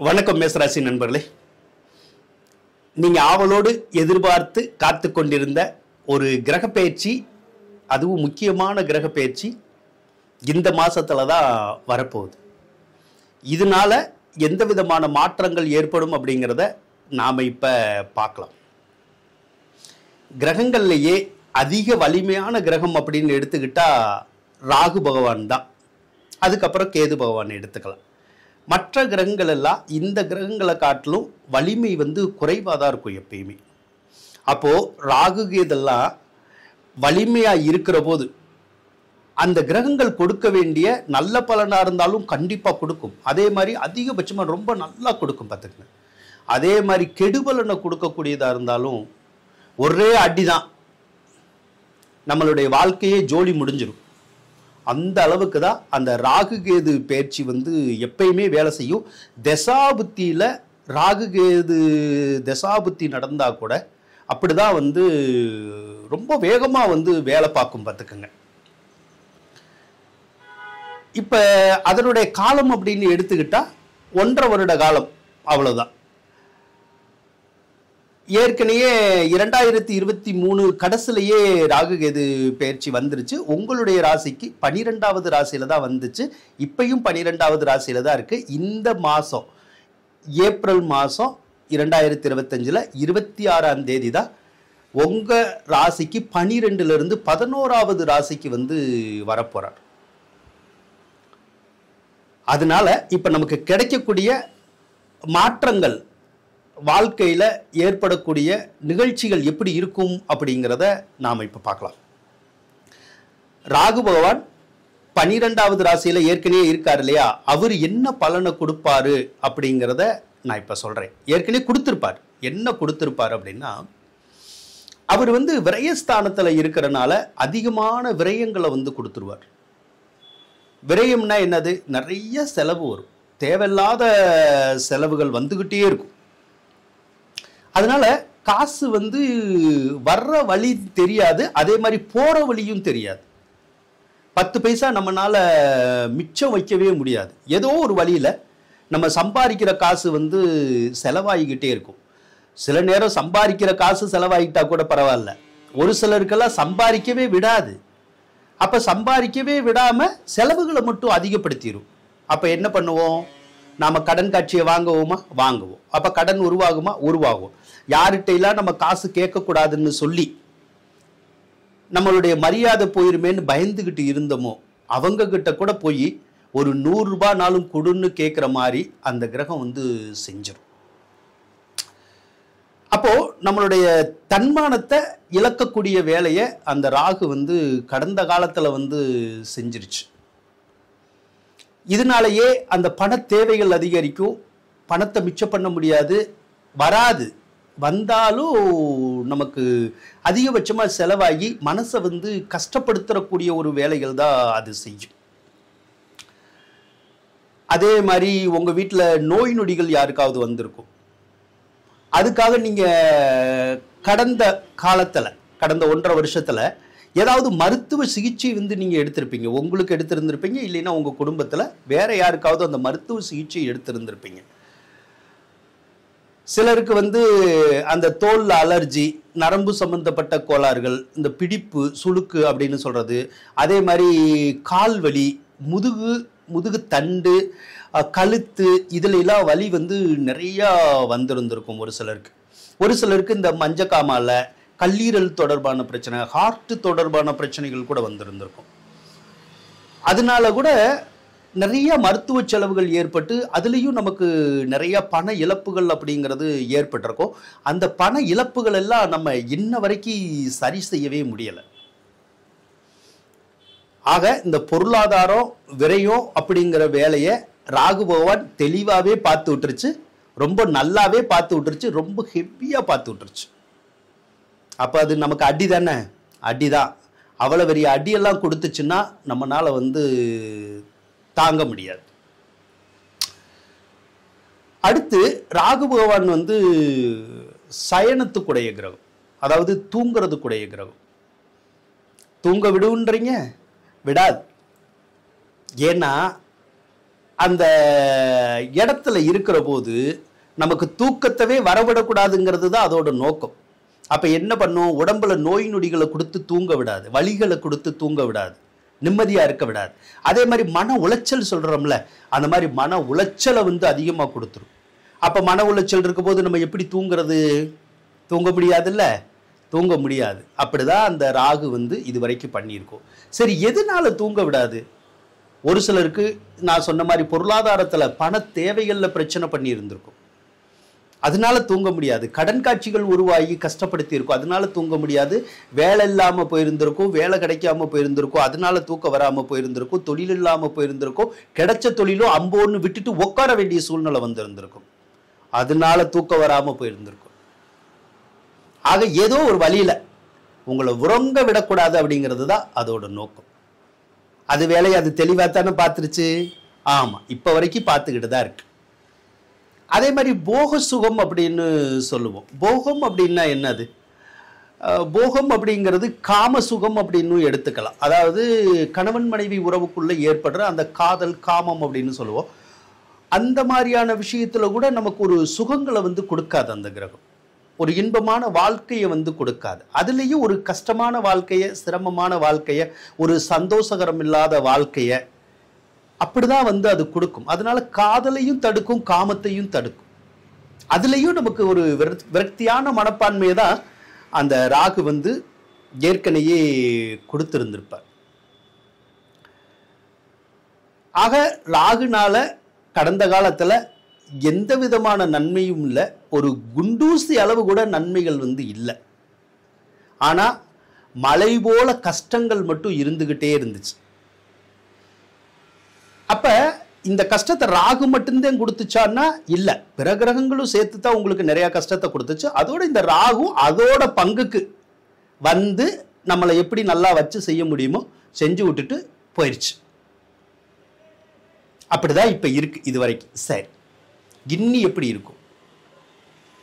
வணக்கம் மேசராசி நண்பர்களே. நீங்கள் ஆவலோடு எதிர்பார்த்து காத்து கொண்டிருந்த ஒரு கிரக பயிற்சி, அதுவும் முக்கியமான கிரக பயிற்சி இந்த மாசத்துல தான் வரப்போகுது. இதனால எந்த விதமான மாற்றங்கள் ஏற்படும் அப்படிங்கிறத நாம் இப்போ பார்க்கலாம். கிரகங்கள்லேயே அதிக வலிமையான கிரகம் அப்படின்னு எடுத்துக்கிட்டா ராகு பகவான் தான். அதுக்கப்புறம் கேது பகவான் எடுத்துக்கலாம். மற்ற கிரகங்கள் எல்லாம் இந்த கிரகங்களை காட்டிலும் வலிமை குறைவாக தான் இருக்கும் எப்பயுமே. அப்போது ராகு கேதெல்லாம் வலிமையாக இருக்கிற போது அந்த கிரகங்கள் கொடுக்க வேண்டிய நல்ல பலனாக இருந்தாலும் கண்டிப்பாக கொடுக்கும். அதே மாதிரி அதிகபட்சமாக ரொம்ப நல்லா கொடுக்கும் பார்த்துக்கங்க. அதே மாதிரி கெடுபலனை கொடுக்கக்கூடியதாக இருந்தாலும் ஒரே அடி தான் நம்மளுடைய வாழ்க்கையே ஜோலி முடிஞ்சிடும். அந்த அளவுக்கு தான் அந்த ராகு கேது பயிற்சி எப்பயுமே வேலை செய்யும். தசாபுத்தியில் ராகு கேது தசாபுத்தி நடந்தால் கூட அப்படி தான் ரொம்ப வேகமாக வேலை பார்க்கும் பார்த்துக்குங்க. இப்போ அதனுடைய காலம் அப்படின்னு எடுத்துக்கிட்டால் 1.5 வருட காலம், அவ்வளோதான். ஏற்கனவே 2023 கடைசிலேயே ராகு கேது பயிற்சி வந்துருச்சு. உங்களுடைய ராசிக்கு 12வது ராசியில தான் வந்துச்சு. இப்பயும் 12வது ராசியில தான் இருக்கு. இந்த மாதம் ஏப்ரல் மாதம் 2025 26ஆம் தேதி தான் உங்கள் ராசிக்கு 12லிருந்து 11வது ராசிக்கு வரப்போறார். அதனால இப்போ நமக்கு கிடைக்கக்கூடிய மாற்றங்கள், வாழ்க்கையில் ஏற்படக்கூடிய நிகழ்ச்சிகள் எப்படி இருக்கும் அப்படிங்கிறத நாம் இப்போ பார்க்கலாம். ராகு பகவான் 12வது ராசியில் ஏற்கனவே இருக்கார் இல்லையா, அவர் என்ன பலனை கொடுப்பாரு அப்படிங்கிறத நான் இப்போ சொல்கிறேன். ஏற்கனவே கொடுத்துருப்பார். என்ன கொடுத்துருப்பார் அப்படின்னா, அவர் விரயஸ்தானத்தில் இருக்கிறனால அதிகமான விரயங்களை கொடுத்துருவார். விரயம்னா என்னது? நிறைய செலவு வரும். தேவையில்லாத செலவுகள் வந்துக்கிட்டே இருக்கும். அதனால காசு வர்ற வழி தெரியாது, அதே மாதிரி போற வழியும் தெரியாது. 10 பைசா நம்மளால மிச்சம் வைக்கவே முடியாது. ஏதோ ஒரு வழியில நம்ம சம்பாதிக்கிற காசு செலவாகிக்கிட்டே இருக்கும். சில நேரம் சம்பாதிக்கிற காசு செலவாகிட்டா கூட பரவாயில்ல, ஒரு சிலருக்கெல்லாம் சம்பாதிக்கவே விடாது. அப்ப சம்பாதிக்கவே விடாம செலவுகளை மட்டும் அதிகப்படுத்திடும். அப்ப என்ன பண்ணுவோம்? நாம கடன் காட்சியை வாங்குவோமா? வாங்குவோம். அப்ப கடன் உருவாகுமா? உருவாகும். யார்கிட்டையெல்லாம் நம்ம காசு கேட்கக்கூடாதுன்னு சொல்லி நம்மளுடைய மரியாதை போயிருமேன்னு பயந்துகிட்டு இருந்தோமோ அவங்க கிட்ட கூட போய் ஒரு 100 ரூபாய்னாலும் கொடுன்னு கேட்குற மாதிரி அந்த கிரகம் செஞ்சிடும். அப்போ நம்மளுடைய தன்மானத்தை இழக்கக்கூடிய வேலையை அந்த ராகு கடந்த காலத்துல செஞ்சிருச்சு. இதனாலேயே அந்த பண தேவைகள் அதிகரிக்கும். பணத்தை மிச்சம் பண்ண முடியாது, வராது. வந்தாலும் நமக்கு அதிகபட்சமாக செலவாகி மனசை கஷ்டப்படுத்தக்கூடிய ஒரு வேலைகள் தான் அது செய்யும். அதே மாதிரி உங்கள் வீட்டில் நோய் நொடிகள் யாருக்காவது வந்திருக்கும். அதுக்காக நீங்கள் கடந்த காலத்தில், கடந்த 1.5 வருஷத்தில் ஏதாவது மருத்துவ சிகிச்சை நீங்கள் எடுத்திருப்பீங்க. உங்களுக்கு எடுத்திருந்திருப்பீங்க, இல்லைன்னா உங்கள் குடும்பத்தில் வேற யாருக்காவது அந்த மருத்துவ சிகிச்சை எடுத்திருந்திருப்பீங்க. சிலருக்கு அந்த தோல் அலர்ஜி, நரம்பு சம்பந்தப்பட்ட கோளாறுகள், இந்த பிடிப்பு, சுளுக்கு அப்படின்னு சொல்றது, அதே மாதிரி கால் வலி, முதுகு தண்டு, கழுத்து, இதுல எல்லாம் வலி நிறைய வந்திருந்திருக்கும் ஒரு சிலருக்கு. ஒரு சிலருக்கு இந்த மஞ்சக்காமால, கல்லீரல் தொடர்பான பிரச்சனை, ஹார்ட் தொடர்பான பிரச்சனைகள் கூட வந்திருந்திருக்கும். அதனால கூட நிறைய மருத்துவ செலவுகள் ஏற்பட்டு அதுலேயும் நமக்கு நிறைய பண இழப்புகள் அப்படிங்கிறது ஏற்பட்டிருக்கும். அந்த பண இழப்புகள் எல்லாம் நம்ம இன்ன வரைக்கும் சரி செய்யவே முடியலை. ஆக இந்த பொருளாதாரம் விரயம் அப்படிங்கிற வேலையை ராகு பகவான் தெளிவாகவே பார்த்து விட்டுருச்சு, ரொம்ப நல்லாவே பார்த்து விட்டுருச்சு, ரொம்ப ஹெவியாக பார்த்து விட்டுருச்சு. அப்போ அது நமக்கு அடி தானே? அடிதான். அவ்வளோ பெரிய அடியெல்லாம் கொடுத்துச்சுன்னா நம்மளால தாங்க முடியாது. அடுத்து ராகு பகவான் சயனத்துக்குடைய கிரகம், அதாவது தூங்குறதுக்குடைய கிரகம். தூங்க விடுன்றீங்க, விடாது. ஏன்னா அந்த இடத்துல இருக்கிற போது நமக்கு தூக்கத்தவே வரவிடக்கூடாதுங்கிறது தான் அதோட நோக்கம். அப்ப என்ன பண்ணும்? உடம்புல நோய் நொடிகளை கொடுத்து தூங்க விடாது, வலிகளை கொடுத்து தூங்க விடாது, நிம்மதியா இருக்க விடாது. அதே மாதிரி மன உளைச்சல் சொல்றோம்ல, அந்த மாதிரி மன உளைச்சலை வந்து அதிகமா கொடுத்துரும். அப்ப மன உளைச்சல் இருக்கும் போது நம்ம எப்படி தூங்குறது? தூங்க முடியாதுல்ல, தூங்க முடியாது. அப்படிதான் அந்த ராகு வந்து இது வரைக்கும் பண்ணியிருக்கோம். சரி, எதனால தூங்க விடாது? ஒரு சிலருக்கு நான் சொன்ன மாதிரி பொருளாதாரத்துல பண தேவைகள்ல பிரச்சனை பண்ணி இருந்திருக்கும், அதனால தூங்க முடியாது. கடன் காட்சிகள் உருவாகி கஷ்டப்படுத்தி இருக்கும், அதனால தூங்க முடியாது. வேலை இல்லாம போயிருந்திருக்கும், வேலை கிடைக்காம போயிருந்திருக்கும், அதனால தூக்கம் வராம போயிருந்திருக்கும். தொழில் இல்லாம போயிருந்திருக்கும், கிடைச்ச தொழிலும் அம்போன்னு விட்டுட்டு உட்கார வேண்டிய சூழ்நிலை வந்திருந்திருக்கும், அதனால தூக்கம் வராம போயிருந்திருக்கும். ஆக ஏதோ ஒரு வழியில உங்களை உறங்க விடக்கூடாது அப்படிங்கிறது தான் அதோட நோக்கம். அது வேலையை அது தெளிவா தானே பார்த்துருச்சு. ஆமா, இப்ப வரைக்கும் பார்த்துக்கிட்டு தான் இருக்கு. அதே மாதிரி போக சுகம் அப்படின்னு சொல்லுவோம். போகம் அப்படின்னா என்னது? போகம் அப்படிங்கிறது காம சுகம் அப்படின்னு எடுத்துக்கலாம். அதாவது கணவன் மனைவி உறவுக்குள்ள ஏற்படுற அந்த காதல், காமம் அப்படின்னு சொல்லுவோம். அந்த மாதிரியான விஷயத்துல கூட நமக்கு ஒரு சுகங்களை வந்து கொடுக்காது அந்த கிரகம். ஒரு இன்பமான வாழ்க்கையை வந்து கொடுக்காது. அதுலேயும் ஒரு கஷ்டமான வாழ்க்கையை, சிரமமான வாழ்க்கையை, ஒரு சந்தோஷகரம் இல்லாத வாழ்க்கையை அப்படிதான் வந்து அது கொடுக்கும். அதனால காதலையும் தடுக்கும், காமத்தையும் தடுக்கும். அதுலேயும் நமக்கு ஒரு விரக்தியான மனப்பான்மையை தான் அந்த ராகு வந்து ஏற்கனவே கொடுத்திருந்திருப்பார். ஆக ராகுனால கடந்த காலத்துல எந்த விதமான நன்மையும் இல்லை, ஒரு குண்டூசி அளவு கூட நன்மைகள் வந்து இல்லை. ஆனா மலை போல கஷ்டங்கள் மட்டும் இருந்துகிட்டே இருந்துச்சு. அப்ப இந்த கஷ்டத்தை ராகு மட்டும்தான் கொடுத்துச்சான்னா இல்ல, பிற கிரகங்களும் சேர்த்து தான் உங்களுக்கு நிறைய கஷ்டத்தை கொடுத்துச்சு. அதோட இந்த ராகு அதோட பங்குக்கு வந்து நம்மளை எப்படி நல்லா வச்சு செய்ய முடியுமோ செஞ்சு விட்டுட்டு போயிடுச்சு. அப்படிதான் இப்ப இருக்கு இது வரைக்கும். சரி, இனி எப்படி இருக்கும்?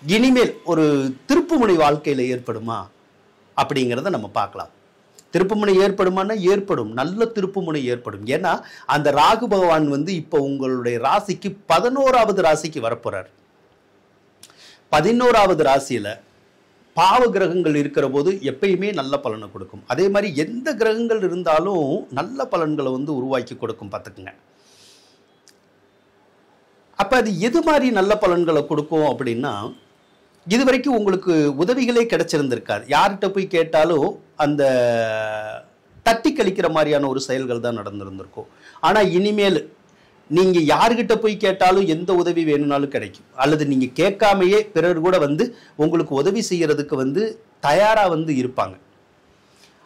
இனிமேல் ஒரு திருப்புமுனை வாழ்க்கையில ஏற்படுமா அப்படிங்கிறத நம்ம பார்க்கலாம். திருப்புமுனை ஏற்படுமானா ஏற்படும், நல்ல திருப்புமுனை ஏற்படும். ஏன்னா அந்த ராகு பகவான் வந்து இப்போ உங்களுடைய ராசிக்கு 11வது ராசிக்கு வரப்போறார். 11வது ராசியில பாவ கிரகங்கள் இருக்கிற போது எப்பயுமே நல்ல பலனை கொடுக்கும். அதே மாதிரி எந்த கிரகங்கள் இருந்தாலும் நல்ல பலன்களை வந்து உருவாக்கி கொடுக்கும், பார்த்துக்குங்க. அப்ப அது எது மாதிரி நல்ல பலன்களை கொடுக்கும் அப்படின்னா, இது வரைக்கும் உங்களுக்கு உதவிகளே கிடைச்சிருந்திருக்காது. யார்கிட்ட போய் கேட்டாலும் அந்த தட்டி கழிக்கிற மாதிரியான ஒரு செயல்கள் தான் நடந்திருந்திருக்கும். ஆனா இனிமேல் நீங்க யார்கிட்ட போய் கேட்டாலும் எந்த உதவி வேணும்னாலும் கிடைக்கும். அல்லது நீங்க கேட்காமையே பிறர் கூட வந்து உங்களுக்கு உதவி செய்யறதுக்கு வந்து தயாரா வந்து இருப்பாங்க.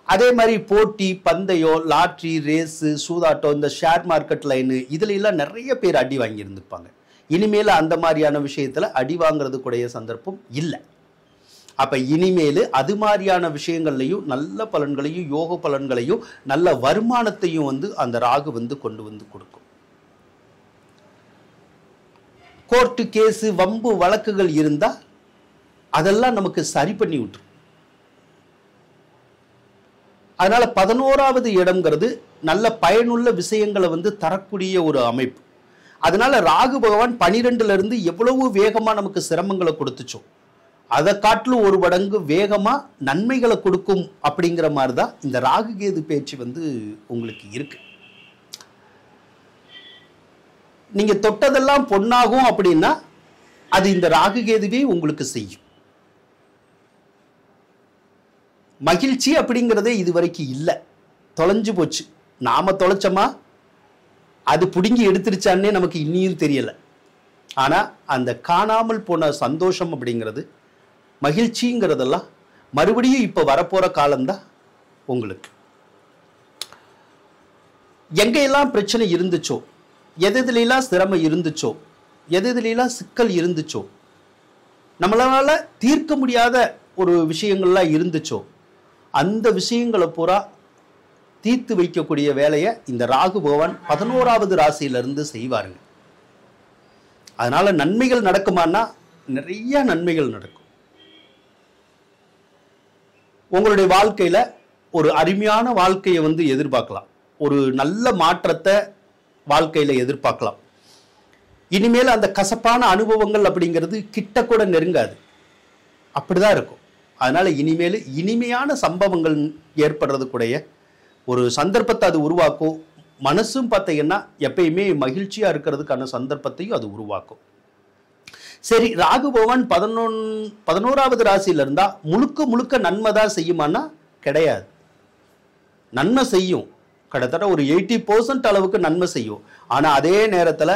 அதே மாதிரி போட்டி, பந்தயம், லாட்ரி, ரேஸு, சூதாட்டம், இந்த ஷேர் மார்க்கெட் லைனு இதுல எல்லாம் நிறைய பேர் அடி வாங்கி இருந்திருப்பாங்க. இனிமேல் அந்த மாதிரியான விஷயத்துல அடி வாங்குறதுக்குடைய சந்தர்ப்பம் இல்லை. அப்ப இனிமேல் அது மாதிரியான விஷயங்கள்லையும் நல்ல பலன்களையும், யோக பலன்களையும், நல்ல வருமானத்தையும் வந்து அந்த ராகு வந்து கொண்டு வந்து கொடுக்கும். கோர்ட்டு கேஸு, வம்பு வழக்குகள் இருந்தா அதெல்லாம் நமக்கு சரி பண்ணி விட்டுரும். அதனால 11வது இடம்ங்கிறது நல்ல பயனுள்ள விஷயங்களை வந்து தரக்கூடிய ஒரு அமைப்பு. அதனால ராகு பகவான் 12ல இருந்து எவ்வளவு வேகமா நமக்கு சிரமங்களை கொடுத்துச்சோ அதை காட்டிலும் ஒரு மடங்கு வேகமா நன்மைகளை கொடுக்கும் அப்படிங்கிற மாதிரி தான் இந்த ராகு கேது பேச்சு வந்து உங்களுக்கு இருக்கு. நீங்க தொட்டதெல்லாம் பொன்னாகும் அப்படின்னா அது இந்த ராகு கேதுவே உங்களுக்கு செய்யும். மகிழ்ச்சி அப்படிங்கிறதே இது வரைக்கும் இல்லை, தொலைஞ்சு போச்சு. நாம தொலைச்சோமா, அது பிடுங்கி எடுத்துருச்சான்னே நமக்கு இன்னியும் தெரியல. ஆனா அந்த காணாமல் போன சந்தோஷம் அப்படிங்கிறது, மகிழ்ச்சிங்கிறதெல்லாம் மறுபடியும் இப்ப வரப்போற காலம்தான் உங்களுக்கு. எங்கெல்லாம் பிரச்சனை இருந்துச்சோ, எதுலாம் சிரமம் இருந்துச்சோ, எதுலாம் சிக்கல் இருந்துச்சோ, நம்மளால தீர்க்க முடியாத ஒரு விஷயங்கள்லாம் இருந்துச்சோ, அந்த விஷயங்களை பூரா தீர்த்து வைக்கக்கூடிய வேலையை இந்த ராகு பகவான் 11வது ராசியிலிருந்து செய்வாருங்க. அதனால நன்மைகள் நடக்குமான்னா நிறைய நன்மைகள் நடக்கும். உங்களுடைய வாழ்க்கையில ஒரு அருமையான வாழ்க்கையை வந்து எதிர்பார்க்கலாம், ஒரு நல்ல மாற்றத்தை வாழ்க்கையில எதிர்பார்க்கலாம். இனிமேல் அந்த கசப்பான அனுபவங்கள் அப்படிங்கிறது கிட்ட கூட நெருங்காது. அப்படிதான் இருக்கும். அதனால இனிமேல் இனிமையான சம்பவங்கள் ஏற்படுறதுக்குடைய ஒரு சந்தர்ப்பத்தை அது உருவாக்கும். மனசும் பார்த்தீங்கன்னா எப்பயுமே மகிழ்ச்சியா இருக்கிறதுக்கான சந்தர்ப்பத்தையும் அது உருவாக்கும். சரி, ராகு பகவான் 11வது ராசியில இருந்தா முழுக்க முழுக்க நன்மை தான் செய்யுமானா கிடையாது. நன்மை செய்யும், கிட்டத்தட்ட ஒரு 80% அளவுக்கு நன்மை செய்யும். ஆனா அதே நேரத்துல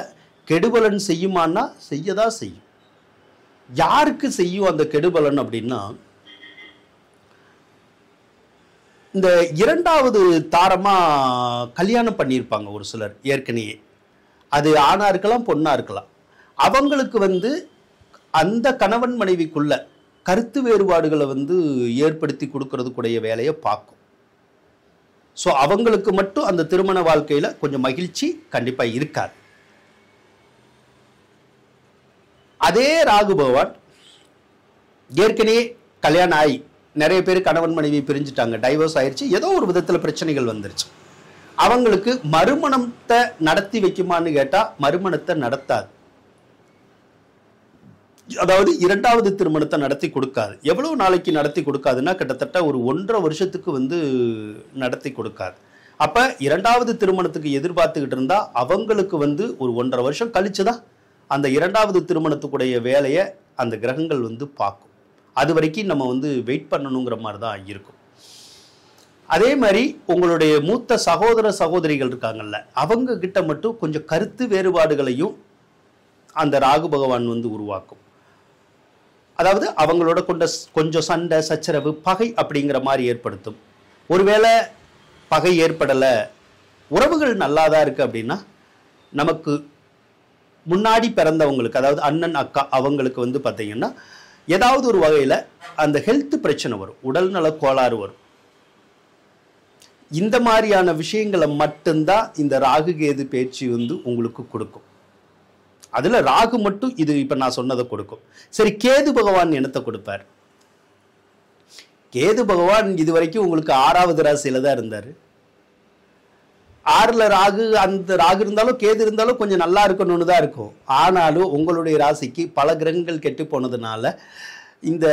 கெடுபலன் செய்யுமானா செய்யதான் செய்யும். யாருக்கு செய்யும் அந்த கெடுபலன் அப்படின்னா, இந்த 2வது தாரமா கல்யாணம் பண்ணியிருப்பாங்க ஒரு சிலர் ஏற்கனவே. அது ஆணா இருக்கலாம், பொண்ணா இருக்கலாம். அவங்களுக்கு அந்த கணவன் மனைவிக்குள்ள கருத்து வேறுபாடுகளை ஏற்படுத்தி கொடுக்கறதுக்குடைய வேலையை பார்க்கும். ஸோ அவங்களுக்கு மட்டும் அந்த திருமண வாழ்க்கையில கொஞ்சம் மகிழ்ச்சி கண்டிப்பா இருக்காது. அதே ராகு பகவான் ஏற்கனவே கல்யாணம் ஆகி நிறைய பேர் கணவன் மனைவி பிரிஞ்சுட்டாங்க, டைவர்ஸ் ஆயிடுச்சு, ஏதோ ஒரு விதத்துல பிரச்சனைகள் வந்துருச்சு. அவங்களுக்கு மறுமணத்தை நடத்தி வைக்குமான்னு கேட்டா மறுமணத்தை நடத்தாது. அதாவது 2வது திருமணத்தை நடத்தி கொடுக்காது. எவ்வளவு நாளைக்கு நடத்தி கொடுக்காதுன்னா கிட்டத்தட்ட ஒரு 1.5 வருஷத்துக்கு நடத்தி கொடுக்காது. அப்ப 2வது திருமணத்துக்கு எதிர்பார்த்துக்கிட்டு இருந்தா அவங்களுக்கு ஒரு 1.5 வருஷம் கழிச்சுதான் அந்த 2வது திருமணத்துக்குடைய வேலையை அந்த கிரகங்கள் பார்க்கும். அது வரைக்கும் நம்ம வெயிட் பண்ணணுங்கிற மாதிரி தான் இருக்கும். அதே மாதிரி உங்களுடைய மூத்த சகோதர சகோதரிகள் இருக்காங்கல்ல, அவங்க கிட்ட மட்டும் கொஞ்சம் கருத்து வேறுபாடுகளையும் அந்த ராகு பகவான் உருவாக்கும். அதாவது அவங்களோட கொஞ்சம் சண்டை சச்சரவு பகை அப்படிங்கிற மாதிரி ஏற்படுத்தும். ஒருவேளை பகை ஏற்படலை, உறவுகள் நல்லாதான் இருக்கு அப்படின்னா, நமக்கு முன்னாடி பிறந்தவங்களுக்கு, அதாவது அண்ணன் அக்கா அவங்களுக்கு பார்த்தீங்கன்னா ஏதாவது ஒரு வகையில் அந்த ஹெல்த் பிரச்சனை வரும், உடல்நல கோளாறு வரும். இந்த மாதிரியான விஷயங்களை மட்டும்தான் இந்த ராகு கேது பயிற்சி உங்களுக்கு கொடுக்கும். அதுல ராகு மட்டும் இது இப்ப நான் சொன்னதை கொடுக்கும். சரி, கேது பகவான் என்னத்தை கொடுப்பார்? கேது பகவான் இதுவரைக்கும் உங்களுக்கு 6வது ராசியில தான் இருந்தாரு. 6ல ராகு, அந்த ராகு இருந்தாலும் கேது இருந்தாலும் கொஞ்சம் நல்லா இருக்கணும்னு தான் இருக்கும். ஆனாலும் உங்களுடைய ராசிக்கு பல கிரகங்கள் கெட்டு போனதுனால இந்த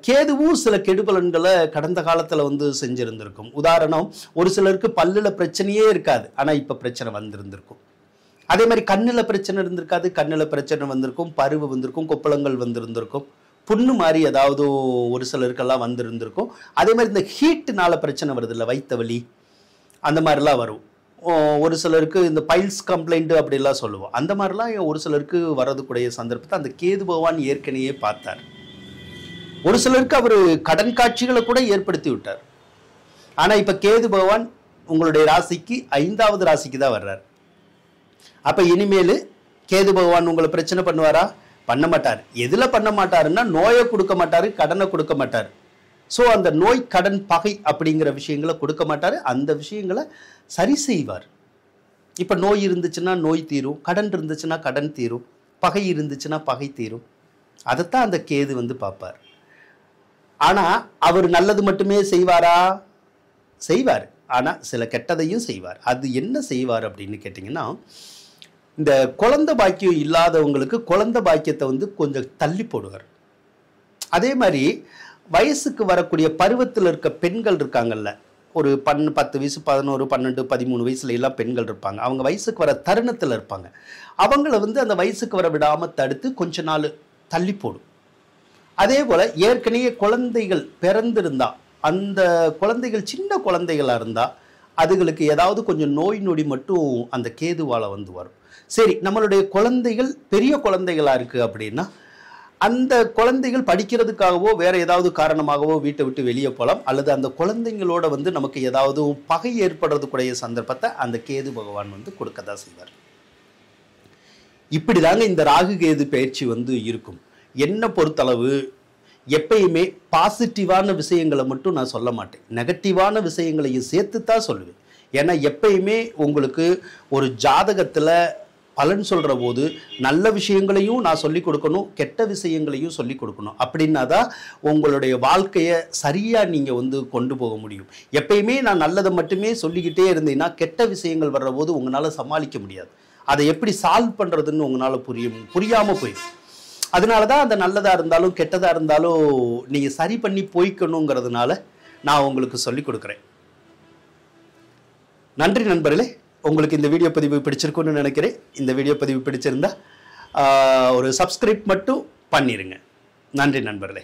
கேதுவும் சில கெடுபலன்களை கடந்த காலத்துல செஞ்சிருந்திருக்கும். உதாரணம், ஒரு சிலருக்கு பல்லுல பிரச்சனையே இருக்காது, ஆனா இப்ப பிரச்சனை வந்திருந்திருக்கும். அதே மாதிரி கண்ணுல பிரச்சனை இருந்திருக்காது, கண்ணுல பிரச்சனை வந்திருக்கும், பருவு வந்திருக்கும், கொப்பளங்கள் வந்திருந்திருக்கும், புண்ணு மாதிரி ஏதாவது ஒரு சிலருக்கெல்லாம் வந்திருந்திருக்கும். அதே மாதிரி இந்த ஹீட்டுனால பிரச்சனை வருது இல்லை, வயிற்று வலி அந்த மாதிரிலாம் வரும். ஒரு சிலருக்கு இந்த பைல்ஸ் கம்ப்ளைண்ட் அப்படிலாம் சொல்லுவோம். அந்த மாதிரிலாம் ஒரு சிலருக்கு வரதுக்குடைய சந்தர்ப்பத்தை அந்த கேது பகவான் ஏற்கனவே பார்த்தார். ஒரு சிலருக்கு அவர் கடன் காட்சிகளை கூட ஏற்படுத்தி விட்டார். ஆனா இப்ப கேது பகவான் உங்களுடைய ராசிக்கு 5வது ராசிக்கு தான் வர்றார். அப்ப இனிமேல் கேது பகவான் உங்களை பிரச்சனை பண்ணுவாரா? பண்ண மாட்டார். எதுல பண்ண மாட்டாருன்னா, நோயை கொடுக்க மாட்டாரு, கடனை கொடுக்க மாட்டாரு. ஸோ அந்த நோய் கடன் பகை அப்படிங்கிற விஷயங்களை கொடுக்க மாட்டாரு. அந்த விஷயங்களை சரி செய்வார். இப்ப நோய் இருந்துச்சுன்னா நோய் தீரும், கடன் இருந்துச்சுன்னா கடன் தீரும், பகை இருந்துச்சுன்னா பகை தீரும். அதைத்தான் அந்த கேது பார்ப்பார். ஆனா அவர் நல்லது மட்டுமே செய்வாரா? செய்வார். ஆனா சில கெட்டதையும் செய்வார். அது என்ன செய்வார் அப்படின்னு கேட்டீங்கன்னா, இந்த குழந்தை பாக்கியம் இல்லாதவங்களுக்கு குழந்தை பாக்கியத்தை கொஞ்சம் தள்ளி போடுவார். அதே மாதிரி வயசுக்கு வரக்கூடிய பருவத்தில் இருக்க பெண்கள் இருக்காங்கல்ல, ஒரு 10 வயசு 11 12 13 வயசுல எல்லாம் பெண்கள் இருப்பாங்க. அவங்க வயசுக்கு வர தருணத்தில் இருப்பாங்க. அவங்கள அந்த வயசுக்கு வர விடாம தடுத்து கொஞ்ச நாள் தள்ளி போடும். அதே போல ஏற்கனவே குழந்தைகள் பிறந்திருந்தா, அந்த குழந்தைகள் சின்ன குழந்தைகளா இருந்தா அதுகளுக்கு ஏதாவது கொஞ்சம் நோய் நொடி மட்டும் அந்த கேதுவால வரும். சரி, நம்மளுடைய குழந்தைகள் பெரிய குழந்தைகளா இருக்கு அப்படின்னா, அந்த குழந்தைகள் படிக்கிறதுக்காகவோ வேற ஏதாவது காரணமாகவோ வீட்டை விட்டு வெளியே போகலாம். அல்லது அந்த குழந்தைங்களோட நமக்கு ஏதாவது பகை ஏற்படுறதுக்குடைய சந்தர்ப்பத்தை அந்த கேது பகவான் கொடுக்கதான் செய்வார். இப்படிதாங்க இந்த ராகு கேது பயிற்சி இருக்கும். என்ன பொறுத்தளவு எப்பயுமே பாசிட்டிவான விஷயங்களை மட்டும் நான் சொல்ல மாட்டேன், நெகட்டிவான விஷயங்களையும் சேர்த்து தான் சொல்லுவேன். ஏன்னா எப்பயுமே உங்களுக்கு ஒரு ஜாதகத்துல பலன் சொல்ற போது நல்ல விஷயங்களையும் நான் சொல்லிக் கொடுக்கணும், கெட்ட விஷயங்களையும் சொல்லிக் கொடுக்கணும். அப்படின்னா தான் உங்களுடைய வாழ்க்கையை சரியா நீங்க கொண்டு போக முடியும். எப்பயுமே நான் நல்லதை மட்டுமே சொல்லிக்கிட்டே இருந்தீங்கன்னா கெட்ட விஷயங்கள் வர்ற போது உங்களால சமாளிக்க முடியாது. அதை எப்படி சால்வ் பண்ணுறதுன்னு உங்களால் புரியாமல் போயிடும். அதனால தான் அந்த நல்லதாக இருந்தாலும் கெட்டதாக இருந்தாலும் நீங்கள் சரி பண்ணி போய்க்கணுங்கிறதுனால நான் உங்களுக்கு சொல்லிக் கொடுக்குறேன். நன்றி நண்பர்களே. உங்களுக்கு இந்த வீடியோ பதிவு பிடிச்சிருக்குன்னு நினைக்கிறேன். இந்த வீடியோ பதிவு பிடிச்சிருந்தா ஒரு சப்ஸ்கிரைப் மட்டும் பண்ணிடுங்க. நன்றி நண்பர்களே.